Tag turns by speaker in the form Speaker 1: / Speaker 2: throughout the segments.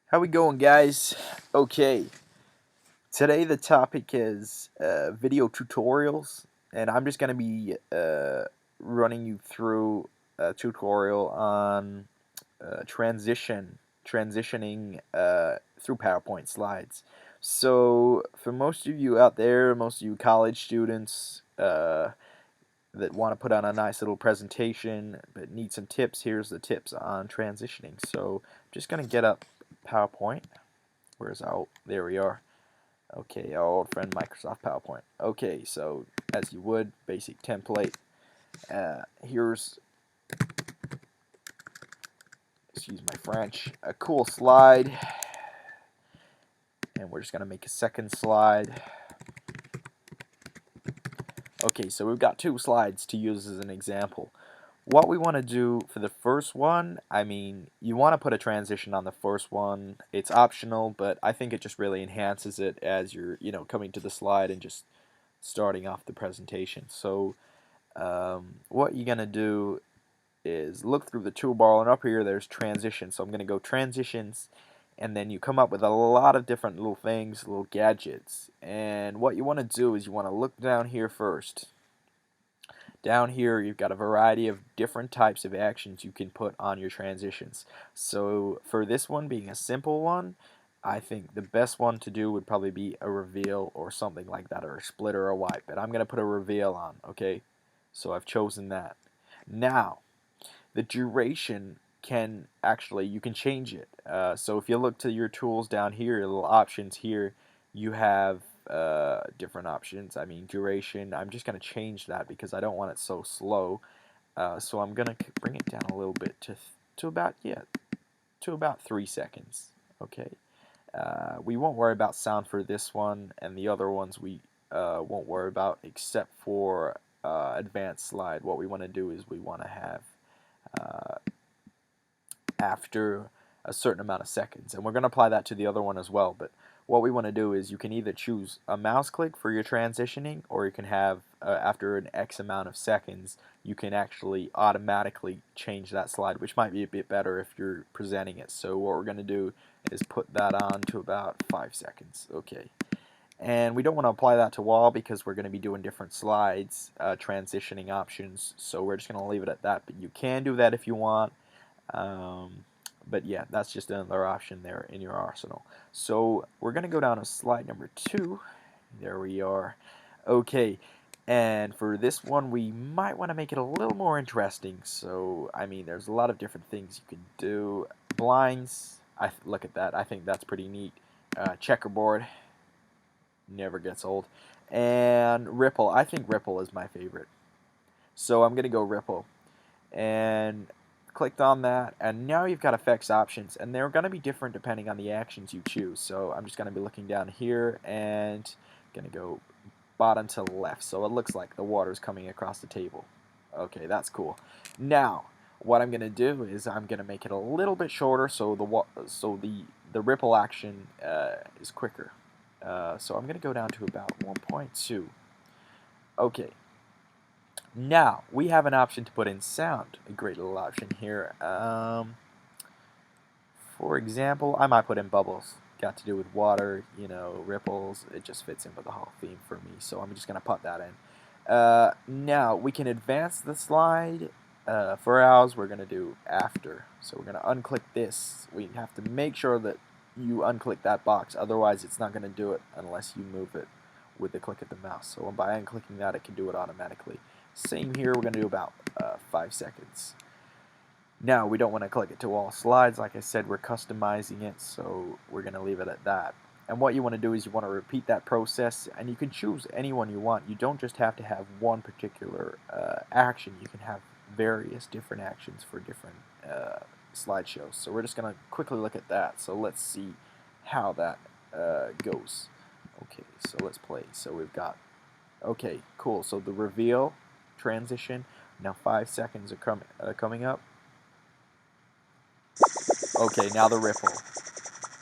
Speaker 1: How we going, guys? Okay, today the topic is video tutorials, and I'm just gonna be running you through a tutorial on transitioning through PowerPoint slides. So, for most of you out there, most of you college students that want to put on a nice little presentation but need some tips, here's the tips on transitioning. So, I'm just gonna get up PowerPoint. Where's our, there we are. Okay, our old friend Microsoft PowerPoint. Okay, so as you would, basic template. Here's, excuse my French, a cool slide. And we're just going to make a second slide. Okay, so we've got two slides to use as an example. What we want to do for the first one, I mean, you want to put a transition on the first one. It's optional, but I think it just really enhances it as you're, coming to the slide and just starting off the presentation. So what you're going to do is look through the toolbar, and up here there's transitions. So I'm going to go transitions, and then you come up with a lot of different little things, little gadgets. And what you want to do is you want to look down here first. Down here you've got a variety of different types of actions you can put on your transitions. So for this one being a simple one, I think the best one to do would probably be a reveal or something like that, or a split or a wipe. But I'm going to put a reveal on, okay? So I've chosen that. Now, the duration can actually, you can change it. So if you look to your tools down here, your little options here, you have different options. I mean, duration, I'm just going to change that because I don't want it so slow. So I'm going to bring it down a little bit to about, to about 3 seconds. Okay. We won't worry about sound for this one, and the other ones we won't worry about, except for advanced slide. What we want to do is we want to have after a certain amount of seconds, and we're going to apply that to the other one as well. But what we want to do is you can either choose a mouse click for your transitioning, or you can have after an X amount of seconds you can actually automatically change that slide, which might be a bit better if you're presenting it. So what we're going to do is put that on to about 5 seconds. Okay. And we don't want to apply that to all because we're going to be doing different slides, transitioning options, so we're just going to leave it at that. But you can do that if you want. But yeah, that's just another option there in your arsenal. So we're going to go down to slide number 2. There we are. Okay, and for this one we might want to make it a little more interesting. So I mean, there's a lot of different things you can do. Blinds, look at that, I think that's pretty neat. Checkerboard, never gets old. And ripple, I think ripple is my favorite. So I'm going to go ripple. And clicked on that, and now you've got effects options, and they're going to be different depending on the actions you choose. So I'm just going to be looking down here and going to go bottom to left, so it looks like the water's coming across the table. Okay, that's cool. Now what I'm going to do is I'm going to make it a little bit shorter so the ripple action is quicker. So I'm going to go down to about 1.2. Okay. Now, we have an option to put in sound, a great little option here. For example, I might put in bubbles. Got to do with water, ripples. It just fits in with the whole theme for me, so I'm just going to put that in. Now, we can advance the slide. For ours, we're going to do after. So we're going to unclick this. We have to make sure that you unclick that box, otherwise it's not going to do it unless you move it with the click of the mouse. So by unclicking that, it can do it automatically. Same here, we're going to do about 5 seconds. Now, we don't want to click it to all slides. Like I said, we're customizing it, so we're going to leave it at that. And what you want to do is you want to repeat that process, and you can choose any one you want. You don't just have to have one particular action. You can have various different actions for different slideshows. So we're just going to quickly look at that. So let's see how that goes. Okay, so let's play. So we've got, okay, cool. So the reveal, transition, now 5 seconds are coming up. Okay, now the ripple.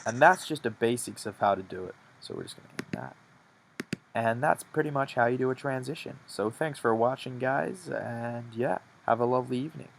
Speaker 1: And that's just the basics of how to do it. So we're just going to end that. And that's pretty much how you do a transition. So thanks for watching, guys, and yeah, have a lovely evening.